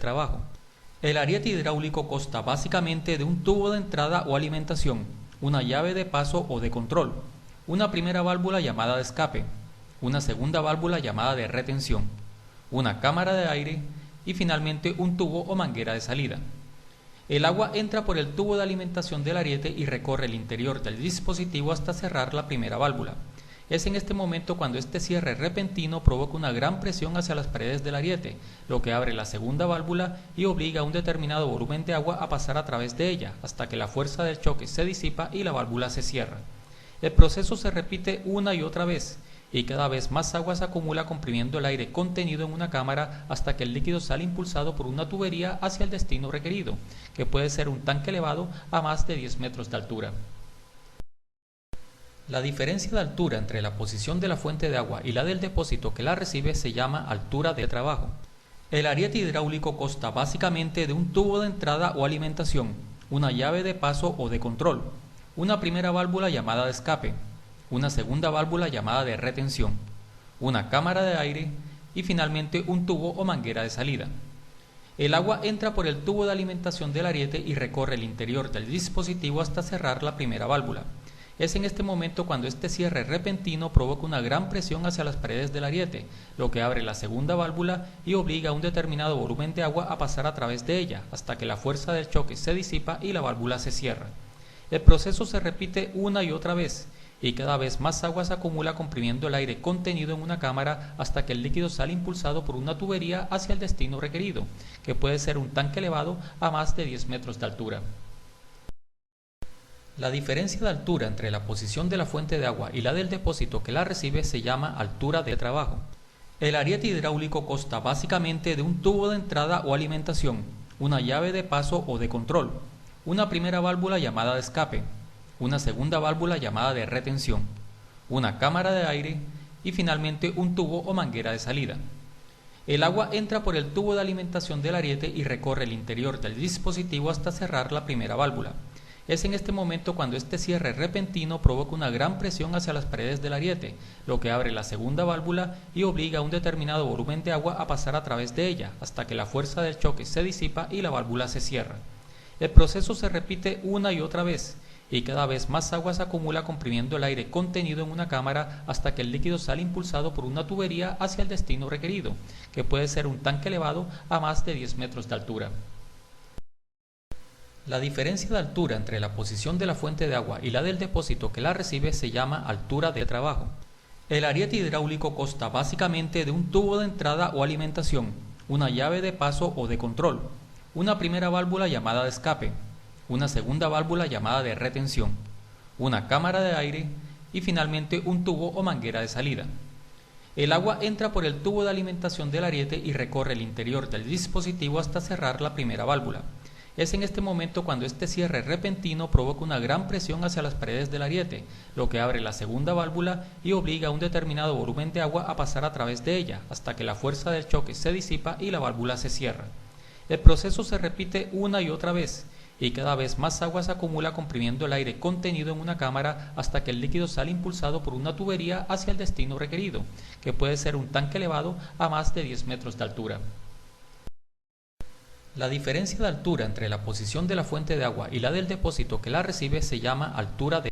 trabajo. El ariete hidráulico consta básicamente de un tubo de entrada o alimentación, una llave de paso o de control, una primera válvula llamada de escape, una segunda válvula llamada de retención, una cámara de aire y finalmente un tubo o manguera de salida. El agua entra por el tubo de alimentación del ariete y recorre el interior del dispositivo hasta cerrar la primera válvula. Es en este momento cuando este cierre repentino provoca una gran presión hacia las paredes del ariete, lo que abre la segunda válvula y obliga a un determinado volumen de agua a pasar a través de ella, hasta que la fuerza del choque se disipa y la válvula se cierra. El proceso se repite una y otra vez, y cada vez más agua se acumula comprimiendo el aire contenido en una cámara hasta que el líquido sale impulsado por una tubería hacia el destino requerido, que puede ser un tanque elevado a más de 10 metros de altura. La diferencia de altura entre la posición de la fuente de agua y la del depósito que la recibe se llama altura de trabajo. El ariete hidráulico consta básicamente de un tubo de entrada o alimentación, una llave de paso o de control, una primera válvula llamada de escape, una segunda válvula llamada de retención, una cámara de aire y finalmente un tubo o manguera de salida. El agua entra por el tubo de alimentación del ariete y recorre el interior del dispositivo hasta cerrar la primera válvula. Es en este momento cuando este cierre repentino provoca una gran presión hacia las paredes del ariete, lo que abre la segunda válvula y obliga a un determinado volumen de agua a pasar a través de ella, hasta que la fuerza del choque se disipa y la válvula se cierra. El proceso se repite una y otra vez, y cada vez más agua se acumula comprimiendo el aire contenido en una cámara hasta que el líquido sale impulsado por una tubería hacia el destino requerido, que puede ser un tanque elevado a más de 10 metros de altura. La diferencia de altura entre la posición de la fuente de agua y la del depósito que la recibe se llama altura de trabajo. El ariete hidráulico consta básicamente de un tubo de entrada o alimentación, una llave de paso o de control, una primera válvula llamada de escape, una segunda válvula llamada de retención, una cámara de aire y finalmente un tubo o manguera de salida. El agua entra por el tubo de alimentación del ariete y recorre el interior del dispositivo hasta cerrar la primera válvula. Es en este momento cuando este cierre repentino provoca una gran presión hacia las paredes del ariete, lo que abre la segunda válvula y obliga a un determinado volumen de agua a pasar a través de ella, hasta que la fuerza del choque se disipa y la válvula se cierra. El proceso se repite una y otra vez, y cada vez más agua se acumula comprimiendo el aire contenido en una cámara hasta que el líquido sale impulsado por una tubería hacia el destino requerido, que puede ser un tanque elevado a más de 10 metros de altura. La diferencia de altura entre la posición de la fuente de agua y la del depósito que la recibe se llama altura de trabajo. El ariete hidráulico consta básicamente de un tubo de entrada o alimentación, una llave de paso o de control, una primera válvula llamada de escape, una segunda válvula llamada de retención, una cámara de aire y finalmente un tubo o manguera de salida. El agua entra por el tubo de alimentación del ariete y recorre el interior del dispositivo hasta cerrar la primera válvula. Es en este momento cuando este cierre repentino provoca una gran presión hacia las paredes del ariete, lo que abre la segunda válvula y obliga a un determinado volumen de agua a pasar a través de ella, hasta que la fuerza del choque se disipa y la válvula se cierra. El proceso se repite una y otra vez, y cada vez más agua se acumula comprimiendo el aire contenido en una cámara hasta que el líquido sale impulsado por una tubería hacia el destino requerido, que puede ser un tanque elevado a más de 10 metros de altura. La diferencia de altura entre la posición de la fuente de agua y la del depósito que la recibe se llama altura de